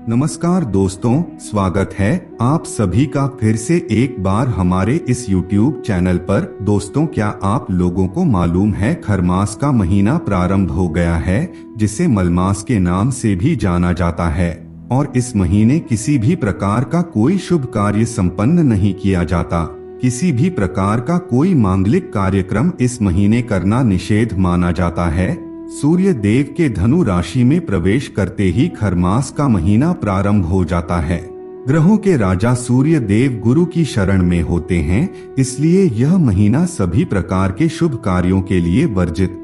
नमस्कार दोस्तों, स्वागत है आप सभी का फिर से एक बार हमारे इस YouTube चैनल पर। दोस्तों, क्या आप लोगों को मालूम है खरमास का महीना प्रारंभ हो गया है, जिसे मलमास के नाम से भी जाना जाता है। और इस महीने किसी भी प्रकार का कोई शुभ कार्य संपन्न नहीं किया जाता। किसी भी प्रकार का कोई मांगलिक कार्यक्रम इस महीने करना निषेध माना जाता है। सूर्य देव के धनु राशि में प्रवेश करते ही खरमास का महीना प्रारंभ हो जाता है। ग्रहों के राजा सूर्य देव गुरु की शरण में होते हैं, इसलिए यह महीना सभी प्रकार के शुभ कार्यों के लिए वर्जित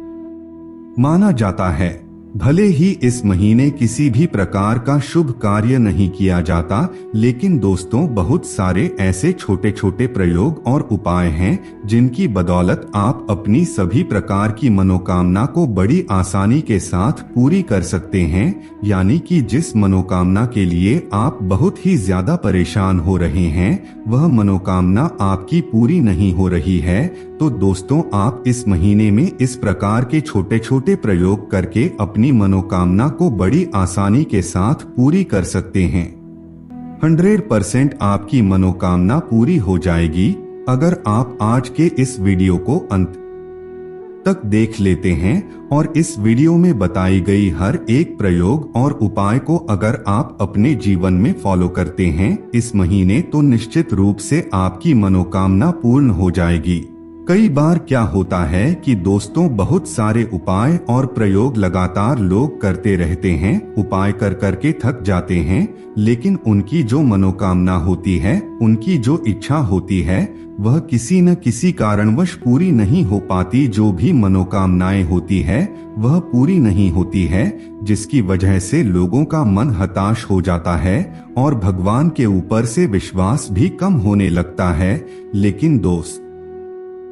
माना जाता है। भले ही इस महीने किसी भी प्रकार का शुभ कार्य नहीं किया जाता, लेकिन दोस्तों बहुत सारे ऐसे छोटे छोटे प्रयोग और उपाय हैं जिनकी बदौलत आप अपनी सभी प्रकार की मनोकामना को बड़ी आसानी के साथ पूरी कर सकते हैं। यानी कि जिस मनोकामना के लिए आप बहुत ही ज्यादा परेशान हो रहे हैं, वह मनोकामना आपकी पूरी नहीं हो रही है, तो दोस्तों आप इस महीने में इस प्रकार के छोटे छोटे प्रयोग करके अपनी मनोकामना को बड़ी आसानी के साथ पूरी कर सकते हैं। 100% आपकी मनोकामना पूरी हो जाएगी अगर आप आज के इस वीडियो को अंत तक देख लेते हैं और इस वीडियो में बताई गई हर एक प्रयोग और उपाय को अगर आप अपने जीवन में फॉलो करते हैं इस महीने, तो निश्चित रूप से आपकी मनोकामना पूर्ण हो जाएगी। कई बार क्या होता है कि दोस्तों बहुत सारे उपाय और प्रयोग लगातार लोग करते रहते हैं, उपाय कर करके थक जाते हैं, लेकिन उनकी जो मनोकामना होती है, उनकी जो इच्छा होती है, वह किसी न किसी कारणवश पूरी नहीं हो पाती। जो भी मनोकामनाएं होती है वह पूरी नहीं होती है, जिसकी वजह से लोगों का मन हताश हो जाता है और भगवान के ऊपर से विश्वास भी कम होने लगता है। लेकिन दोस्त,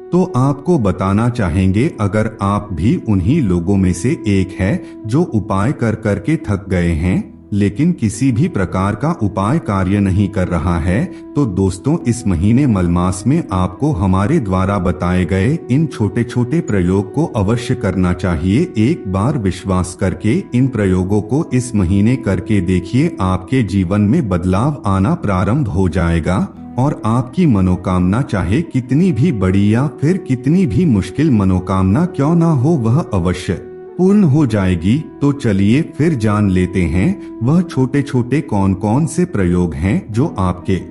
तो आपको बताना चाहेंगे, अगर आप भी उन्हीं लोगों में से एक है जो उपाय कर करके थक गए हैं, लेकिन किसी भी प्रकार का उपाय कार्य नहीं कर रहा है, तो दोस्तों इस महीने मलमास में आपको हमारे द्वारा बताए गए इन छोटे छोटे प्रयोग को अवश्य करना चाहिए। एक बार विश्वास करके इन प्रयोगों को इस महीने करके देखिए, आपके जीवन में बदलाव आना प्रारंभ हो जाएगा और आपकी मनोकामना चाहे कितनी भी बड़ी या फिर कितनी भी मुश्किल मनोकामना क्यों ना हो, वह अवश्य पूर्ण हो जाएगी। तो चलिए फिर जान लेते हैं वह छोटे छोटे कौन कौन से प्रयोग हैं जो आपके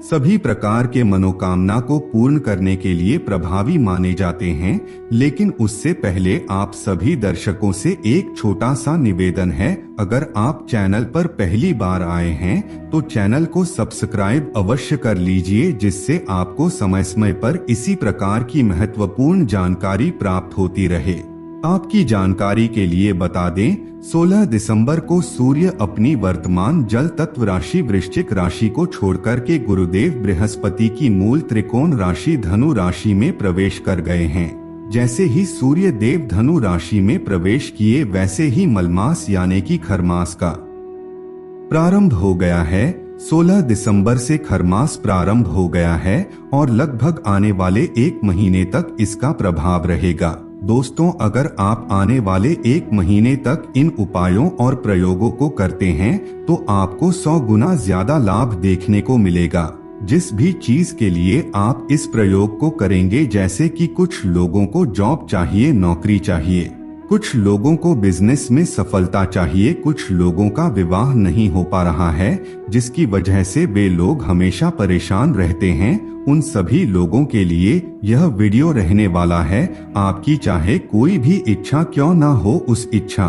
सभी प्रकार के मनोकामना को पूर्ण करने के लिए प्रभावी माने जाते हैं। लेकिन उससे पहले आप सभी दर्शकों से एक छोटा सा निवेदन है, अगर आप चैनल पर पहली बार आए हैं तो चैनल को सब्सक्राइब अवश्य कर लीजिए, जिससे आपको समय समय पर इसी प्रकार की महत्वपूर्ण जानकारी प्राप्त होती रहे। आपकी जानकारी के लिए बता दें, 16 दिसंबर को सूर्य अपनी वर्तमान जल तत्व राशि वृश्चिक राशि को छोड़कर के गुरुदेव बृहस्पति की मूल त्रिकोण राशि धनु राशि में प्रवेश कर गए हैं। जैसे ही सूर्य देव धनु राशि में प्रवेश किए, वैसे ही मलमास यानी कि खरमास का प्रारंभ हो गया है। 16 दिसंबर से खरमास प्रारंभ हो गया है और लगभग आने वाले एक महीने तक इसका प्रभाव रहेगा। दोस्तों, अगर आप आने वाले एक महीने तक इन उपायों और प्रयोगों को करते हैं तो आपको 100 गुना ज्यादा लाभ देखने को मिलेगा। जिस भी चीज के लिए आप इस प्रयोग को करेंगे, जैसे कि कुछ लोगों को जॉब चाहिए, नौकरी चाहिए, कुछ लोगों को बिजनेस में सफलता चाहिए, कुछ लोगों का विवाह नहीं हो पा रहा है, जिसकी वजह से वे लोग हमेशा परेशान रहते हैं, उन सभी लोगों के लिए यह वीडियो रहने वाला है। आपकी चाहे कोई भी इच्छा क्यों ना हो, उस इच्छा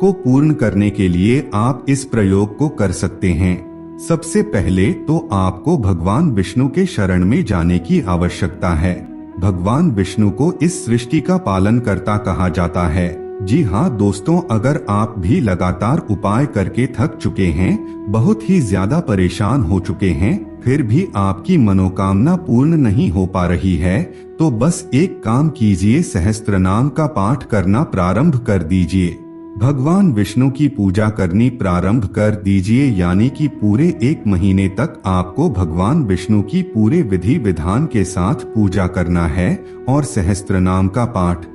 को पूर्ण करने के लिए आप इस प्रयोग को कर सकते हैं। सबसे पहले तो आपको भगवान विष्णु के शरण में जाने की आवश्यकता है। भगवान विष्णु को इस सृष्टि का पालन करता कहा जाता है। जी हाँ दोस्तों, अगर आप भी लगातार उपाय करके थक चुके हैं, बहुत ही ज्यादा परेशान हो चुके हैं, फिर भी आपकी मनोकामना पूर्ण नहीं हो पा रही है, तो बस एक काम कीजिए, सहस्त्र नाम का पाठ करना प्रारंभ कर दीजिए। भगवान विष्णु की पूजा करनी प्रारंभ कर दीजिए, यानी कि पूरे एक महीने तक आपको भगवान विष्णु की पूरे विधि विधान के साथ पूजा करना है और सहस्त्र नाम का पाठ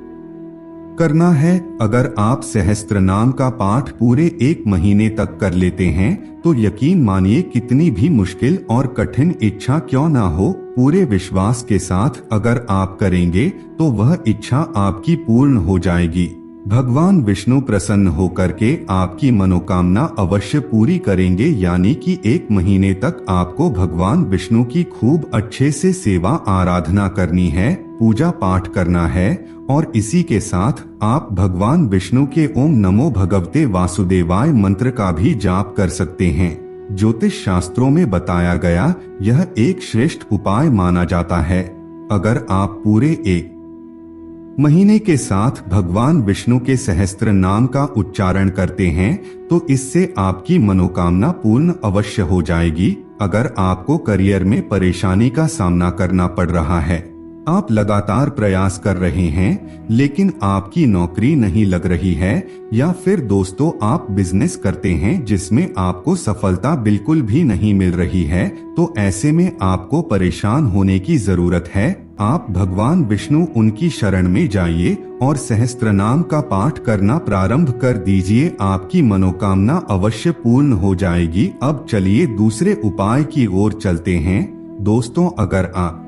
करना है। अगर आप सहस्त्र नाम का पाठ पूरे 1 महीने तक कर लेते हैं तो यकीन मानिए कितनी भी मुश्किल और कठिन इच्छा क्यों ना हो, पूरे विश्वास के साथ अगर आप करेंगे तो वह इच्छा आपकी पूर्ण हो जाएगी। भगवान विष्णु प्रसन्न होकर के आपकी मनोकामना अवश्य पूरी करेंगे। यानी कि 1 महीने तक आपको भगवान विष्णु की खूब अच्छे से सेवा आराधना करनी है, पूजा पाठ करना है और इसी के साथ आप भगवान विष्णु के ओम नमो भगवते वासुदेवाय मंत्र का भी जाप कर सकते हैं। ज्योतिष शास्त्रों में बताया गया यह एक श्रेष्ठ उपाय माना जाता है। अगर आप पूरे 1 महीने के साथ भगवान विष्णु के सहस्त्र नाम का उच्चारण करते हैं तो इससे आपकी मनोकामना पूर्ण अवश्य हो जाएगी। अगर आपको करियर में परेशानी का सामना करना पड़ रहा है, आप लगातार प्रयास कर रहे हैं लेकिन आपकी नौकरी नहीं लग रही है, या फिर दोस्तों आप बिजनेस करते हैं जिसमें आपको सफलता बिल्कुल भी नहीं मिल रही है, तो ऐसे में आपको परेशान होने की जरूरत है। आप भगवान विष्णु उनकी शरण में जाइए और सहस्त्र नाम का पाठ करना प्रारंभ कर दीजिए, आपकी मनोकामना अवश्य पूर्ण हो जाएगी। अब चलिए दूसरे उपाय की ओर चलते हैं। दोस्तों, अगर आप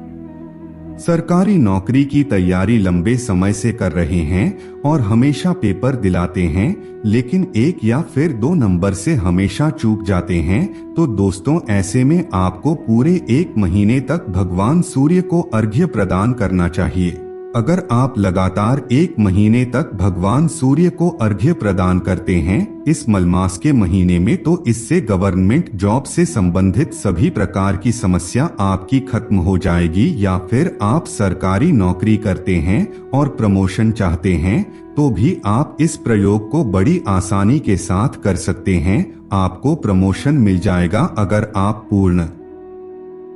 सरकारी नौकरी की तैयारी लंबे समय से कर रहे हैं और हमेशा पेपर दिलाते हैं लेकिन 1 या फिर 2 नंबर से हमेशा चूक जाते हैं, तो दोस्तों ऐसे में आपको पूरे 1 महीने तक भगवान सूर्य को अर्घ्य प्रदान करना चाहिए। अगर आप लगातार 1 महीने तक भगवान सूर्य को अर्घ्य प्रदान करते हैं इस मलमास के महीने में, तो इससे गवर्नमेंट जॉब से संबंधित सभी प्रकार की समस्या आपकी खत्म हो जाएगी। या फिर आप सरकारी नौकरी करते हैं और प्रमोशन चाहते हैं तो भी आप इस प्रयोग को बड़ी आसानी के साथ कर सकते हैं, आपको प्रमोशन मिल जाएगा अगर आप पूर्ण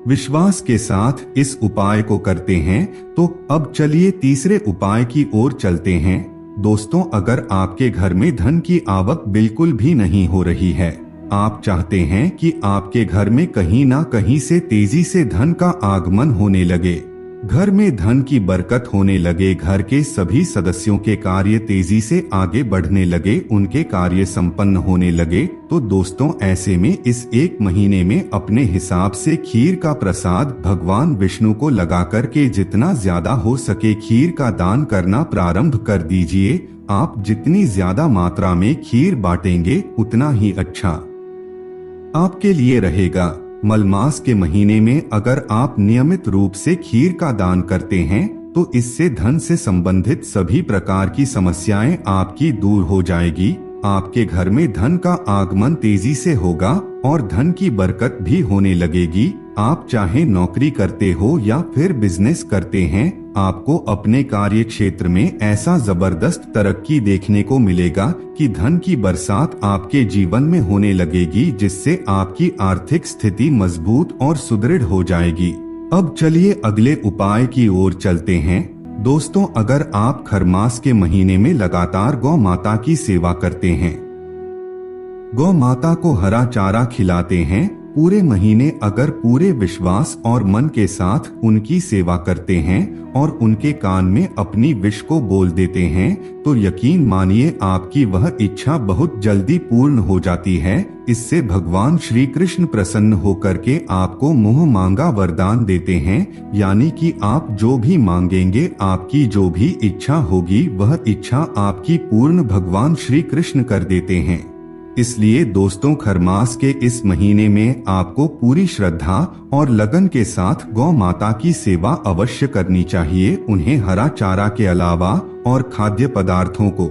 विश्वास के साथ इस उपाय को करते हैं। तो अब चलिए तीसरे उपाय की ओर चलते हैं। दोस्तों, अगर आपके घर में धन की आवक बिल्कुल भी नहीं हो रही है, आप चाहते हैं कि आपके घर में कहीं ना कहीं से तेजी से धन का आगमन होने लगे, घर में धन की बरकत होने लगे, घर के सभी सदस्यों के कार्य तेजी से आगे बढ़ने लगे, उनके कार्य संपन्न होने लगे, तो दोस्तों ऐसे में इस 1 महीने में अपने हिसाब से खीर का प्रसाद भगवान विष्णु को लगा करके जितना ज्यादा हो सके खीर का दान करना प्रारंभ कर दीजिए। आप जितनी ज्यादा मात्रा में खीर बांटेंगे उतना ही अच्छा आपके लिए रहेगा। मलमास के महीने में अगर आप नियमित रूप से खीर का दान करते हैं तो इससे धन से संबंधित सभी प्रकार की समस्याएं आपकी दूर हो जाएगी। आपके घर में धन का आगमन तेजी से होगा और धन की बरकत भी होने लगेगी। आप चाहे नौकरी करते हो या फिर बिजनेस करते हैं, आपको अपने कार्य क्षेत्र में ऐसा जबरदस्त तरक्की देखने को मिलेगा कि धन की बरसात आपके जीवन में होने लगेगी, जिससे आपकी आर्थिक स्थिति मजबूत और सुदृढ़ हो जाएगी। अब चलिए अगले उपाय की ओर चलते हैं। दोस्तों, अगर आप खरमास के महीने में लगातार गौ माता की सेवा करते हैं, गौ माता को हरा चारा खिलाते हैं, पूरे महीने अगर पूरे विश्वास और मन के साथ उनकी सेवा करते हैं और उनके कान में अपनी विश को बोल देते हैं, तो यकीन मानिए आपकी वह इच्छा बहुत जल्दी पूर्ण हो जाती है। इससे भगवान श्री कृष्ण प्रसन्न होकर के आपको मुंह मांगा वरदान देते हैं, यानी कि आप जो भी मांगेंगे, आपकी जो भी इच्छा होगी वह इच्छा आपकी पूर्ण भगवान श्री कृष्ण कर देते हैं। इसलिए दोस्तों, खरमास के इस महीने में आपको पूरी श्रद्धा और लगन के साथ गौ माता की सेवा अवश्य करनी चाहिए। उन्हें हरा चारा के अलावा और खाद्य पदार्थों को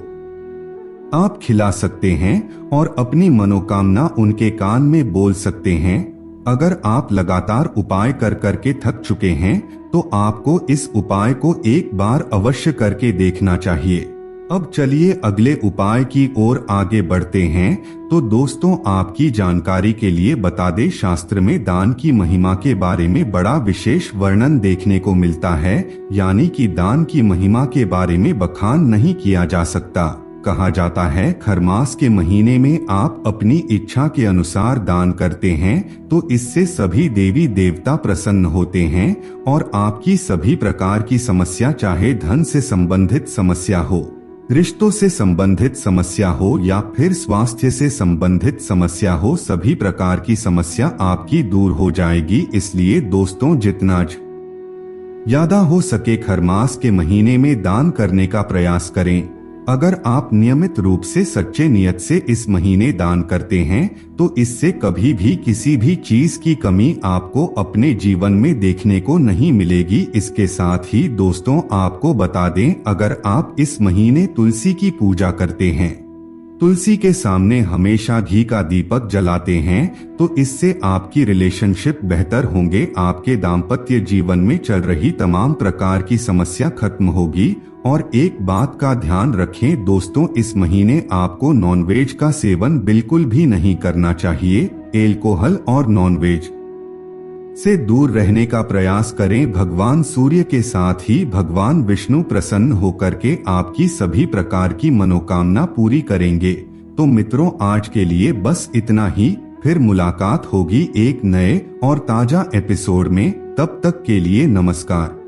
आप खिला सकते हैं और अपनी मनोकामना उनके कान में बोल सकते हैं। अगर आप लगातार उपाय कर करके थक चुके हैं तो आपको इस उपाय को एक बार अवश्य करके देखना चाहिए। अब चलिए अगले उपाय की ओर आगे बढ़ते हैं। तो दोस्तों, आपकी जानकारी के लिए बता दें, शास्त्र में दान की महिमा के बारे में बड़ा विशेष वर्णन देखने को मिलता है, यानी कि दान की महिमा के बारे में बखान नहीं किया जा सकता। कहा जाता है खरमास के महीने में आप अपनी इच्छा के अनुसार दान करते हैं तो इससे सभी देवी देवता प्रसन्न होते हैं और आपकी सभी प्रकार की समस्या, चाहे धन से संबंधित समस्या हो, रिश्तों से संबंधित समस्या हो या फिर स्वास्थ्य से संबंधित समस्या हो, सभी प्रकार की समस्या आपकी दूर हो जाएगी। इसलिए दोस्तों, जितना ज्यादा हो सके खरमास के महीने में दान करने का प्रयास करें। अगर आप नियमित रूप से सच्चे नियत से इस महीने दान करते हैं तो इससे कभी भी किसी भी चीज की कमी आपको अपने जीवन में देखने को नहीं मिलेगी। इसके साथ ही दोस्तों, आपको बता दें, अगर आप इस महीने तुलसी की पूजा करते हैं, तुलसी के सामने हमेशा घी का दीपक जलाते हैं, तो इससे आपकी रिलेशनशिप बेहतर होंगे। आपके दाम्पत्य जीवन में चल रही तमाम प्रकार की समस्या खत्म होगी। और एक बात का ध्यान रखें दोस्तों, इस महीने आपको नॉनवेज का सेवन बिल्कुल भी नहीं करना चाहिए। एल्कोहल और नॉनवेज से दूर रहने का प्रयास करें। भगवान सूर्य के साथ ही भगवान विष्णु प्रसन्न होकर के आपकी सभी प्रकार की मनोकामना पूरी करेंगे। तो मित्रों, आज के लिए बस इतना ही। फिर मुलाकात होगी एक नए और ताजा एपिसोड में। तब तक के लिए नमस्कार।